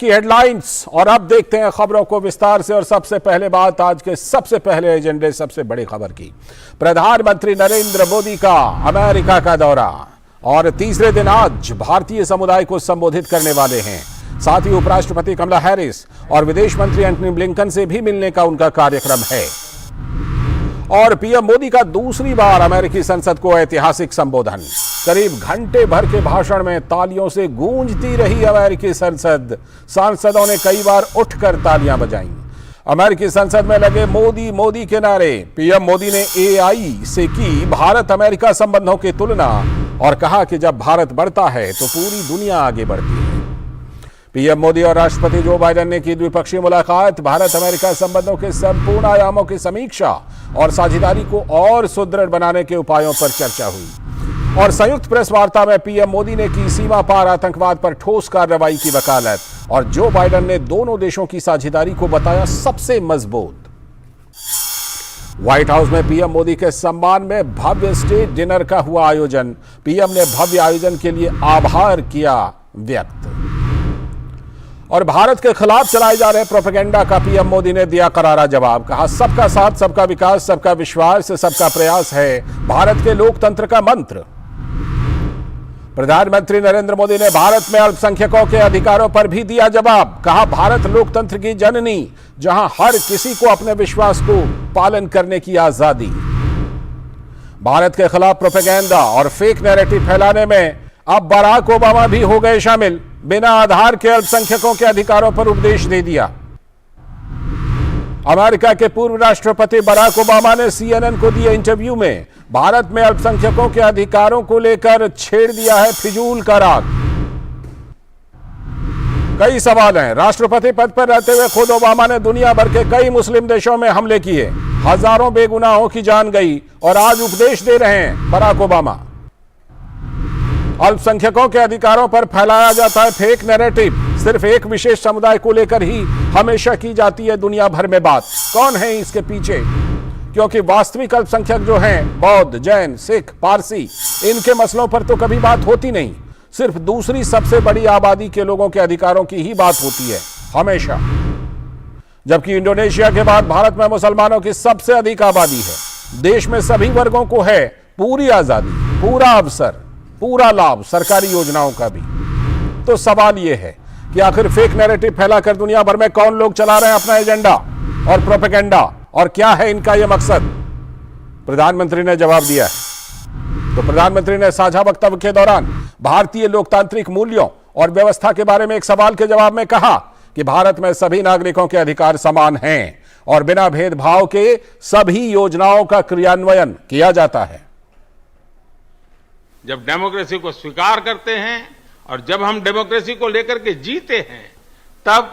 की हेडलाइंस और अब देखते हैं खबरों को विस्तार से। और सबसे पहले बात आज के सबसे पहले एजेंडे सबसे बड़ी खबर की। प्रधानमंत्री नरेंद्र मोदी का अमेरिका का दौरा और तीसरे दिन आज भारतीय समुदाय को संबोधित करने वाले हैं। साथ ही उपराष्ट्रपति कमला हैरिस और विदेश मंत्री एंटनी ब्लिंकन से भी मिलने का उनका कार्यक्रम है। और पीएम मोदी का दूसरी बार अमेरिकी संसद को ऐतिहासिक संबोधन। करीब घंटे भर के भाषण में तालियों से गूंजती रही अमेरिकी संसद। सांसदों ने कई बार उठकर तालियां बजाईं। अमेरिकी संसद में लगे मोदी मोदी के नारे। पीएम मोदी ने एआई से की भारत अमेरिका संबंधों की तुलना और कहा कि जब भारत बढ़ता है तो पूरी दुनिया आगे बढ़ती है। पीएम मोदी और राष्ट्रपति जो बाइडेन ने की द्विपक्षीय मुलाकात। भारत अमेरिका संबंधों के संपूर्ण आयामों की समीक्षा और साझेदारी को और सुदृढ़ बनाने के उपायों पर चर्चा हुई। और संयुक्त प्रेस वार्ता में पीएम मोदी ने की सीमा पार आतंकवाद पर ठोस कार्रवाई की वकालत और जो बाइडेन ने दोनों देशों की साझेदारी को बताया सबसे मजबूत। व्हाइट हाउस में पीएम मोदी के सम्मान में भव्य स्टेट डिनर का हुआ आयोजन। पीएम ने भव्य आयोजन के लिए आभार किया व्यक्त। और भारत के खिलाफ चलाए जा रहे प्रोपेगेंडा का पीएम मोदी ने दिया करारा जवाब। कहा सबका साथ, सबका विकास, सबका विश्वास, सबका प्रयास है भारत के लोकतंत्र का मंत्र। प्रधानमंत्री नरेंद्र मोदी ने भारत में अल्पसंख्यकों के अधिकारों पर भी दिया जवाब। कहा भारत लोकतंत्र की जननी, जहां हर किसी को अपने विश्वास को पालन करने की आजादी। भारत के खिलाफ प्रोपेगेंडा और फेक नैरेटिव फैलाने में अब बराक ओबामा भी हो गए शामिल। बिना आधार के अल्पसंख्यकों के अधिकारों पर उपदेश दे दिया। अमेरिका के पूर्व राष्ट्रपति बराक ओबामा ने सीएनएन को दिए इंटरव्यू में भारत में अल्पसंख्यकों के अधिकारों को लेकर छेड़ दिया है फिजूल का राग। कई सवाल हैं। राष्ट्रपति पद पर रहते हुए खुद ओबामा ने दुनिया भर के कई मुस्लिम देशों में हमले किए। हजारों बेगुनाहों की जान गई और आज उपदेश दे रहे हैं बराक ओबामा। अल्पसंख्यकों के अधिकारों पर फैलाया जाता है फेक नैरेटिव। सिर्फ एक विशेष समुदाय को लेकर ही हमेशा की जाती है दुनिया भर में बात। कौन है इसके पीछे? क्योंकि वास्तविक अल्पसंख्यक जो हैं बौद्ध, जैन, सिख, पारसी, इनके मसलों पर तो कभी बात होती नहीं। सिर्फ दूसरी सबसे बड़ी आबादी के लोगों के अधिकारों की ही बात होती है हमेशा। जबकि इंडोनेशिया के बाद भारत में मुसलमानों की सबसे अधिक आबादी है। देश में सभी वर्गों को है पूरी आजादी, पूरा अवसर, पूरा लाभ, सरकारी योजनाओं का भी। तो सवाल यह है कि आखिर फेक नैरेटिव फैलाकर दुनिया भर में कौन लोग चला रहे हैं अपना एजेंडा और प्रोपेगेंडा, और क्या है इनका यह मकसद? प्रधानमंत्री ने जवाब दिया है। तो प्रधानमंत्री ने साझा वक्तव्य के दौरान भारतीय लोकतांत्रिक मूल्यों और व्यवस्था के बारे में एक सवाल के जवाब में कहा कि भारत में सभी नागरिकों के अधिकार समान हैं और बिना भेदभाव के सभी योजनाओं का क्रियान्वयन किया जाता है। जब डेमोक्रेसी को स्वीकार करते हैं और जब हम डेमोक्रेसी को लेकर के जीते हैं, तब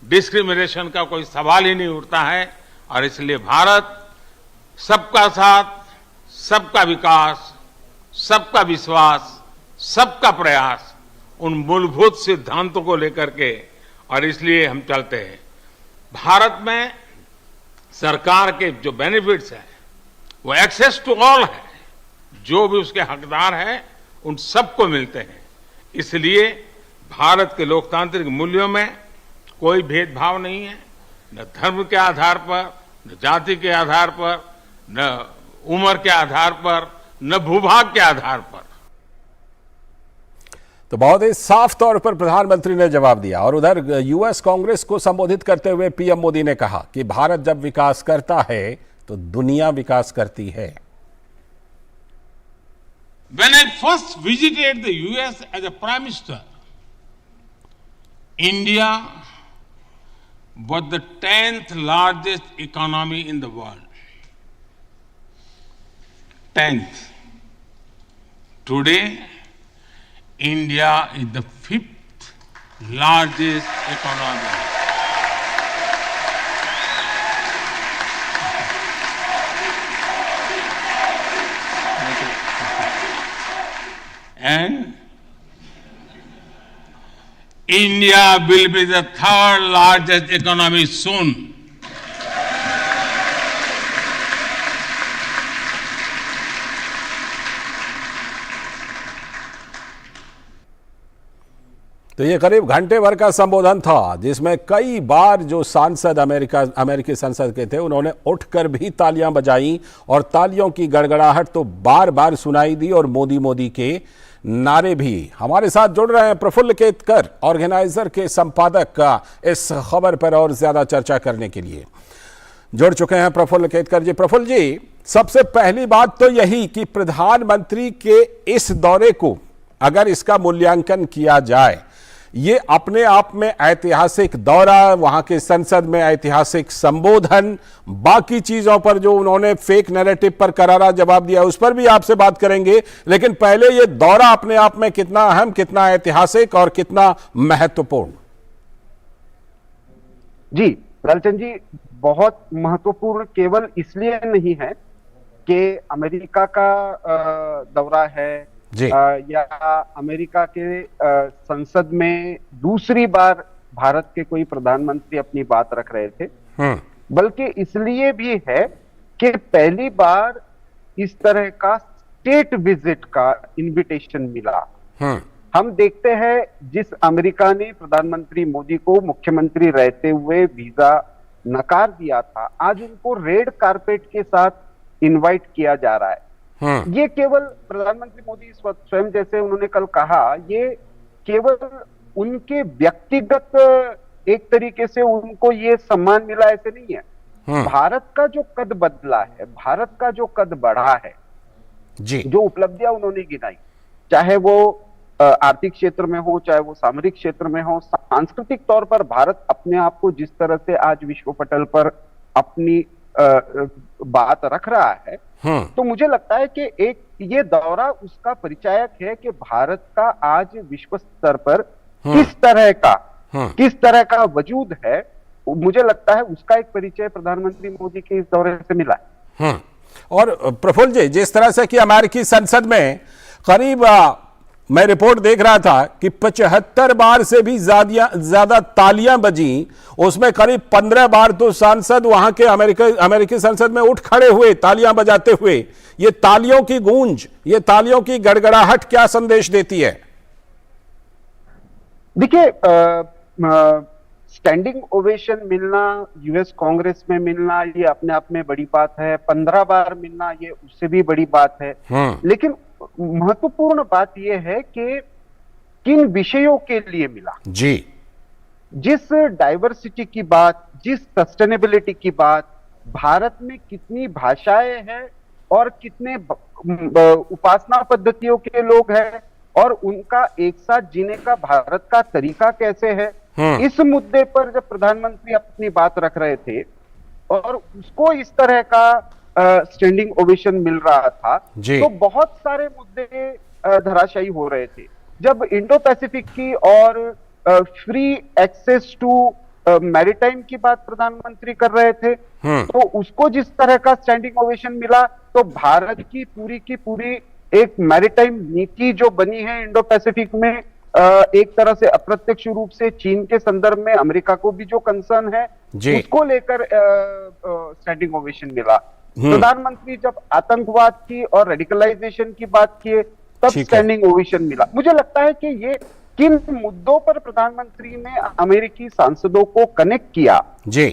डिस्क्रिमिनेशन का कोई सवाल ही नहीं उठता है। और इसलिए भारत सबका साथ, सबका विकास, सबका विश्वास, सबका प्रयास, उन मूलभूत सिद्धांतों को लेकर के, और इसलिए हम चलते हैं। भारत में सरकार के जो बेनिफिट्स हैं वो एक्सेस टू ऑल है। जो भी उसके हकदार हैं उन सबको मिलते हैं। इसलिए भारत के लोकतांत्रिक मूल्यों में कोई भेदभाव नहीं है, न धर्म के आधार पर, न जाति के आधार पर, न उम्र के आधार पर, न भूभाग के आधार पर। तो बहुत ही साफ तौर पर प्रधानमंत्री ने जवाब दिया। और उधर यूएस कांग्रेस को संबोधित करते हुए पीएम मोदी ने कहा कि भारत जब विकास करता है तो दुनिया विकास करती है। When I first visited the US as a Prime Minister, India was the 10th largest economy in the world. 10th. Today, India is the 5th largest economy. And India will be the 3rd largest economy soon. तो ये करीब घंटे भर का संबोधन था, जिसमें कई बार जो सांसद अमेरिकी संसद के थे उन्होंने उठकर भी तालियां बजाई और तालियों की गड़गड़ाहट तो बार बार सुनाई दी और मोदी मोदी के नारे भी। हमारे साथ जुड़ रहे हैं प्रफुल्ल केतकर, ऑर्गेनाइजर के संपादक का, इस खबर पर और ज्यादा चर्चा करने के लिए जुड़ चुके हैं प्रफुल्ल केतकर जी। प्रफुल्ल जी, सबसे पहली बात तो यही कि प्रधानमंत्री के इस दौरे को अगर इसका मूल्यांकन किया जाए, ये अपने आप में ऐतिहासिक दौरा, वहां के संसद में ऐतिहासिक संबोधन, बाकी चीजों पर जो उन्होंने फेक नैरेटिव पर करारा जवाब दिया उस पर भी आपसे बात करेंगे, लेकिन पहले ये दौरा अपने आप में कितना अहम, कितना ऐतिहासिक और कितना महत्वपूर्ण? जी लालचंद जी, बहुत महत्वपूर्ण केवल इसलिए नहीं है कि अमेरिका का दौरा है या अमेरिका के संसद में दूसरी बार भारत के कोई प्रधानमंत्री अपनी बात रख रहे थे, बल्कि इसलिए भी है कि पहली बार इस तरह का स्टेट विजिट का इनविटेशन मिला। हम देखते हैं जिस अमेरिका ने प्रधानमंत्री मोदी को मुख्यमंत्री रहते हुए वीजा नकार दिया था, आज उनको रेड कारपेट के साथ इनवाइट किया जा रहा है। ये केवल प्रधानमंत्री मोदी स्वयं, जैसे उन्होंने कल कहा, ये केवल उनके व्यक्तिगत एक तरीके से उनको ये सम्मान मिला ऐसे नहीं है। भारत का जो कद बदला है, भारत का जो कद बढ़ा है जी, जो उपलब्धियां उन्होंने गिनाई, चाहे वो आर्थिक क्षेत्र में हो, चाहे वो सामरिक क्षेत्र में हो, सांस्कृतिक तौर पर भारत अपने आप को जिस तरह से आज विश्व पटल पर अपनी बात रख रहा है, तो मुझे लगता है कि एक ये दौरा उसका परिचायक है कि भारत का आज विश्व स्तर पर किस तरह का वजूद है। मुझे लगता है उसका एक परिचय प्रधानमंत्री मोदी के इस दौरे से मिला है। और प्रफुल्ल जी, जिस तरह से कि अमेरिकी संसद में करीब मैं रिपोर्ट देख रहा था कि 75 बार से भी ज्यादा तालियां बजी, उसमें करीब 15 बार तो सांसद वहां के अमेरिकी संसद में उठ खड़े हुए तालियां बजाते हुए। ये तालियों की गूंज, ये तालियों की गड़गड़ाहट क्या संदेश देती है? देखिए, स्टैंडिंग ओवेशन मिलना, यूएस कांग्रेस में मिलना, ये अपने आप में बड़ी बात है। 15 बार मिलना, ये उससे भी बड़ी बात है। लेकिन महत्वपूर्ण बात यह है कि किन विषयों के लिए मिला जी। जिस डाइवर्सिटी की बात, जिस सस्टेनेबिलिटी की बात, भारत में कितनी भाषाएं हैं और कितने उपासना पद्धतियों के लोग हैं और उनका एक साथ जीने का भारत का तरीका कैसे है, इस मुद्दे पर जब प्रधानमंत्री अपनी बात रख रहे थे और उसको इस तरह का स्टैंडिंग ओवेशन मिल रहा था, तो बहुत सारे मुद्दे धराशायी हो रहे थे। जब इंडो पैसिफिक की और फ्री एक्सेस टू मैरीटाइम की बात प्रधानमंत्री कर रहे थे, तो उसको जिस तरह का स्टैंडिंग ओवेशन मिला, तो भारत की पूरी एक मैरीटाइम नीति जो बनी है इंडो पैसिफिक में, एक तरह से अप्रत्यक्ष रूप से चीन के संदर्भ में अमेरिका को भी जो कंसर्न है उसको लेकर स्टैंडिंग ओवेशन मिला। प्रधानमंत्री जब आतंकवाद की और रेडिकलाइजेशन की बात किए तब स्टैंडिंग ओवेशन मिला। मुझे लगता है कि ये किन मुद्दों पर प्रधानमंत्री ने अमेरिकी सांसदों को कनेक्ट किया जी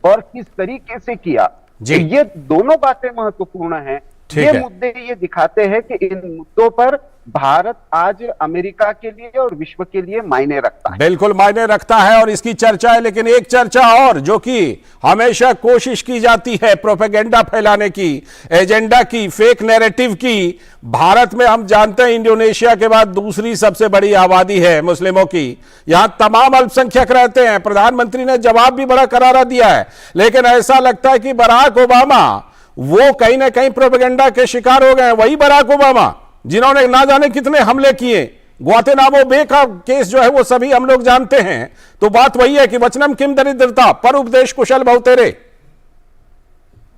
और किस तरीके से किया जी, ये दोनों बातें महत्वपूर्ण हैं। ये मुद्दे ये दिखाते हैं कि इन मुद्दों पर भारत आज अमेरिका के लिए और विश्व के लिए मायने रखता है। बिल्कुल मायने रखता है और इसकी चर्चा है। लेकिन एक चर्चा और जो कि हमेशा कोशिश की जाती है प्रोपेगेंडा फैलाने की, एजेंडा की, फेक नैरेटिव की। भारत में हम जानते हैं इंडोनेशिया के बाद दूसरी सबसे बड़ी आबादी है मुस्लिमों की, यहां तमाम अल्पसंख्यक रहते हैं। प्रधानमंत्री ने जवाब भी बड़ा करारा दिया है, लेकिन ऐसा लगता है कि बराक ओबामा वो कहीं ना कहीं प्रोपेगेंडा के शिकार हो गए। वही बराक ओबामा जिन्होंने ना जाने कितने हमले किए, ग्वातेनामो बे का केस जो है वो सभी हम लोग जानते हैं। तो बात वही है कि वचनम किम दरिद्रता पर उपदेश कुशल बहुतेरे।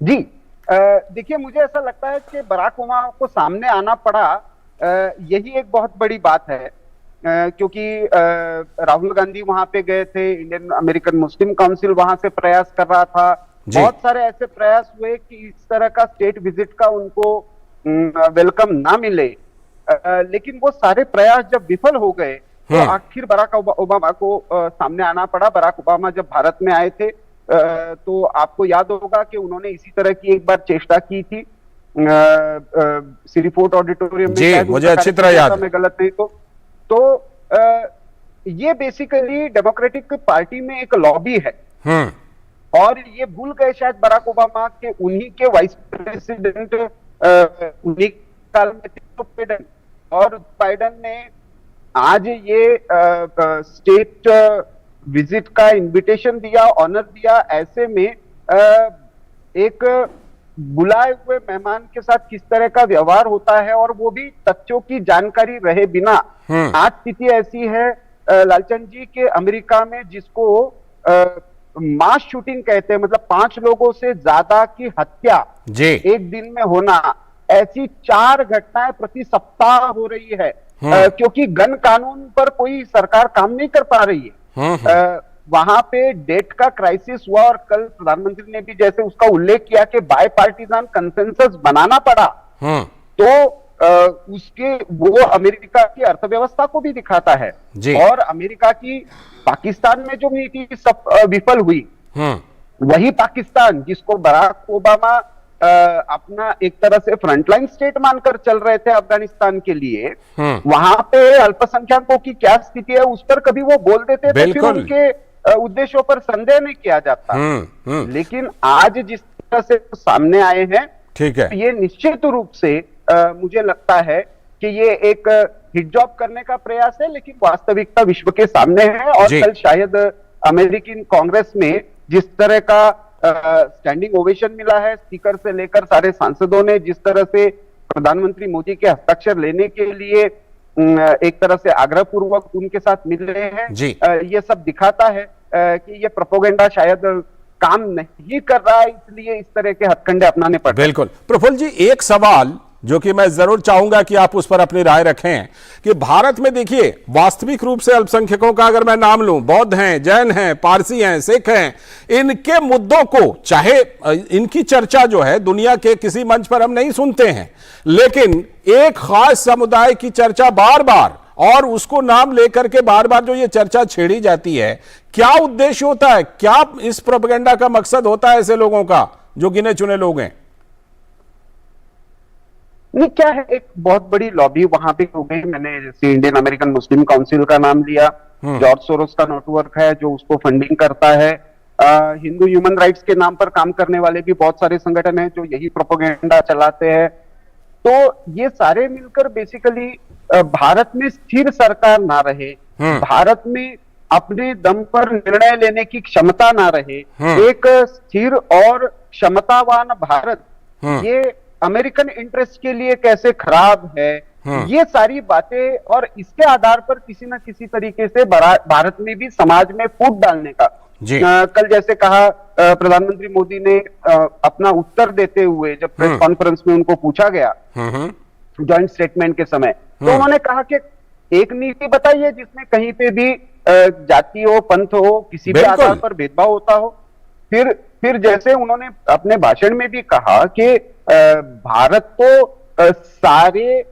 जी देखिए, मुझे ऐसा लगता है कि बराक ओबामा को सामने आना पड़ा, यही एक बहुत बड़ी बात है, क्योंकि राहुल गांधी वहां पे गए थे, इंडियन अमेरिकन मुस्लिम काउंसिल वहां से प्रयास कर रहा था, बहुत सारे ऐसे प्रयास हुए कि इस तरह का स्टेट विजिट का उनको वेलकम ना मिले, लेकिन वो सारे प्रयास जब विफल हो गए तो आखिर बराक ओबामा को सामने आना पड़ा। बराक ओबामा जब भारत में आए थे तो आपको याद होगा कि उन्होंने इसी तरह की एक बार चेष्टा की थी सिरीफोर्ट ऑडिटोरियम में। मुझे अच्छी तरह याद है, मैं गलत नहीं तो ये बेसिकली डेमोक्रेटिक पार्टी में एक लॉबी है और ये भूल गए शायद बराक ओबामा के उन्हीं के वाइस प्रेसिडेंट उन्हीं काल में थे बाइडेन, और बाइडेन ने आज ये स्टेट विजिट का इनविटेशन दिया, ऑनर दिया। ऐसे में एक बुलाए हुए मेहमान के साथ किस तरह का व्यवहार होता है और वो भी तथ्यों की जानकारी रहे बिना। आज स्थिति ऐसी है लालचंद जी के अमेरिका में जिसको मास शूटिंग कहते हैं, मतलब 5 लोगों से ज्यादा की हत्या एक दिन में होना, ऐसी 4 घटनाएं प्रति सप्ताह हो रही है क्योंकि गन कानून पर कोई सरकार काम नहीं कर पा रही है। वहां पे डेट का क्राइसिस हुआ और कल प्रधानमंत्री ने भी जैसे उसका उल्लेख किया कि बाय पार्टीजान कंसेंसस बनाना पड़ा, तो उसके वो अमेरिका की अर्थव्यवस्था को भी दिखाता है और अमेरिका की पाकिस्तान में जो नीति सब विफल हुई, वही पाकिस्तान जिसको बराक ओबामा अपना एक तरह से फ्रंटलाइन स्टेट मानकर चल रहे थे अफगानिस्तान के लिए, वहां पे अल्पसंख्यकों की क्या स्थिति है उस पर कभी वो बोल देते थे, फिर उनके उद्देश्यों पर संदेह नहीं किया जाता। लेकिन आज जिस तरह से सामने आए हैं, ठीक है, ये निश्चित रूप से मुझे लगता है कि ये एक हिट जॉब करने का प्रयास है, लेकिन वास्तविकता विश्व के सामने है। और कल शायद अमेरिकी कांग्रेस में जिस तरह का स्टैंडिंग ओवेशन मिला है, स्पीकर से लेकर सारे सांसदों ने जिस तरह से प्रधानमंत्री मोदी के हस्ताक्षर लेने के लिए एक तरह से आग्रह पूर्वक उनके साथ मिल रहे हैं, ये सब दिखाता है कि ये प्रोपोगेंडा शायद काम नहीं कर रहा है, इसलिए इस तरह के हथकंडे अपनाने पड़ रहे हैं। बिल्कुल। प्रफुल्ल जी, एक सवाल जो कि मैं जरूर चाहूंगा कि आप उस पर अपनी राय रखें कि भारत में देखिए वास्तविक रूप से अल्पसंख्यकों का अगर मैं नाम लूं, बौद्ध हैं, जैन हैं, पारसी हैं, सिख हैं, इनके मुद्दों को, चाहे इनकी चर्चा जो है दुनिया के किसी मंच पर हम नहीं सुनते हैं, लेकिन एक खास समुदाय की चर्चा बार बार और उसको नाम लेकर के बार बार जो ये चर्चा छेड़ी जाती है, क्या उद्देश्य होता है? क्या इस प्रोपेगेंडा का मकसद होता है ऐसे लोगों का जो गिने चुने लोग हैं? नहीं, क्या है, एक बहुत बड़ी लॉबी वहां पे हो गई। मैंने जैसे इंडियन अमेरिकन मुस्लिम काउंसिल का नाम लिया, जॉर्ज सोरोस का नेटवर्क है जो उसको फंडिंग करता है, हिंदू ह्यूमन राइट्स के नाम पर काम करने वाले भी बहुत सारे संगठन हैं जो यही प्रोपेगेंडा चलाते हैं। तो ये सारे मिलकर बेसिकली भारत में स्थिर सरकार ना रहे, भारत में अपने दम पर निर्णय लेने की क्षमता ना रहे, एक स्थिर और क्षमतावान भारत ये अमेरिकन इंटरेस्ट के लिए कैसे खराब है, ये सारी बातें, और इसके आधार पर किसी न किसी तरीके से भारत में भी समाज में फूट डालने का कल जैसे कहा प्रधानमंत्री मोदी ने अपना उत्तर देते हुए जब प्रेस कॉन्फ्रेंस में उनको पूछा गया जॉइंट स्टेटमेंट के समय, तो उन्होंने कहा कि एक नीति बताइए जिसमें कहीं पे भी जाति हो, पंथ हो, किसी भी आधार पर भेदभाव होता हो। फिर जैसे उन्होंने अपने भाषण में भी कहा कि भारत तो सारे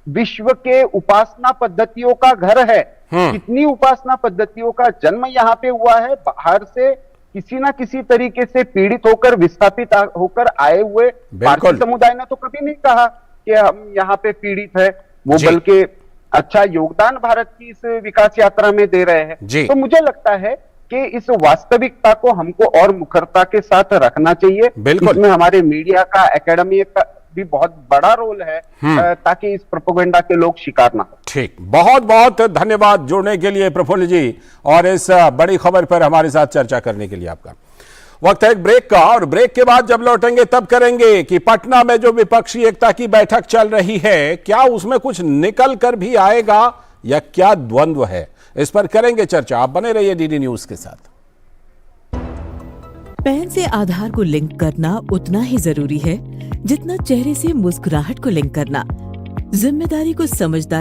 विश्व के उपासना पद्धतियों का घर है, कितनी उपासना पद्धतियों का जन्म यहाँ पे हुआ है, बाहर से किसी ना किसी तरीके से पीड़ित होकर विस्थापित होकर आए हुए भारतीय समुदाय ने तो कभी नहीं कहा कि हम यहाँ पे पीड़ित है, वो बल्कि अच्छा योगदान भारत की इस विकास यात्रा में दे रहे हैं। तो मुझे लगता है कि इस वास्तविकता को हमको और मुखरता के साथ रखना चाहिए। इसमें हमारे मीडिया का, एकेडमी का भी बहुत बड़ा रोल है ताकि इस प्रोपेगेंडा के लोग शिकार ना हो। ठीक, बहुत बहुत धन्यवाद जुड़ने के लिए प्रफुल्ल जी और इस बड़ी खबर पर हमारे साथ चर्चा करने के लिए आपका। वक्त है एक ब्रेक का, और ब्रेक के बाद जब लौटेंगे तब करेंगे कि पटना में जो विपक्षी एकता की बैठक चल रही है, क्या उसमें कुछ निकल कर भी आएगा या क्या द्वंद्व है, इस पर करेंगे चर्चा। आप बने रहिए डीडी न्यूज के साथ। पैन से आधार को लिंक करना उतना ही जरूरी है जितना चेहरे से मुस्कुराहट को लिंक करना। जिम्मेदारी को समझदारी